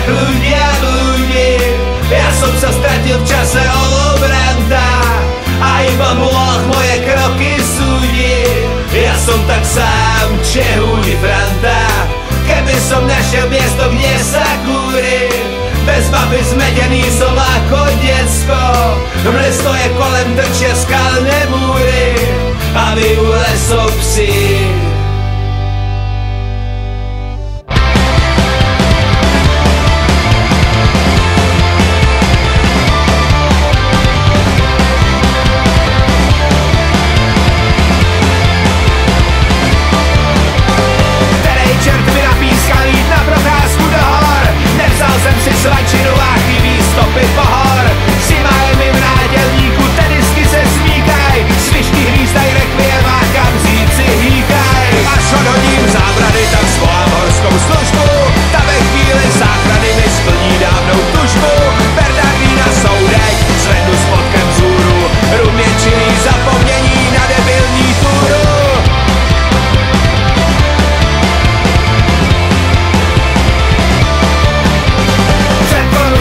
ľudia blúdim. Ja som sa stratil v čase holobranta a iba Moloch moje kroky súdi. Ja som tak sám, Čehúdi Franta, keby som našiel miesto, kde sa kúrim. Bez mapy zmedený som ako decko, mlesto je kolem, trčia skalné múry a vy u lesov psi. Svačinu a chybí stopy pohor. Zima je mi v nádělníku, tenisky se smíkaj, svišky hvízdaj, rekviem a kamzíci hýkaj. Až odhodím zábrany, tak svolám horskou službu, ta ve chvíli záchrany mi splní dávnou tužbu. Bernardína soudek, zvednu spodkem vzhůru, rum je čilý zapomnění na debilní túru.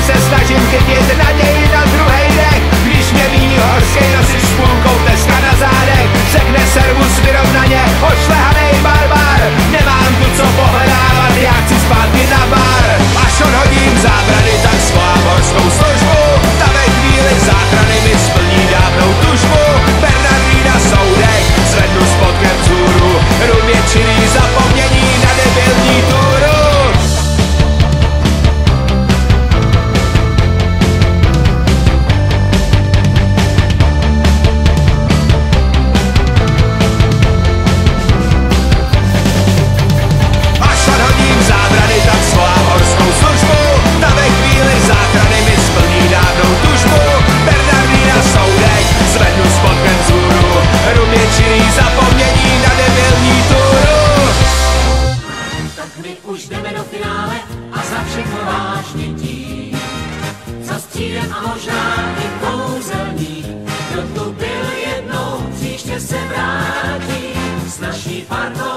Se snažím chytit naději na druhej dech, když mě míní horskej nosič s půlkou teska na zádech. Řekne servus vyrovnaně, ošlehanej barbar, nemám tu co pohledávat, já chci zpátky na bar. Až odhodím zábrany, tak svolám horskou službu, ta ve chvíli záchrany mi splní dávnou tužbu. Bernardína soudek, zvednu spodkem vzhůru, rum je čilý zapomnění na debilní túru. A možná i kouzelník, kdo tu byl jednou, příště se vrátí s naší partou.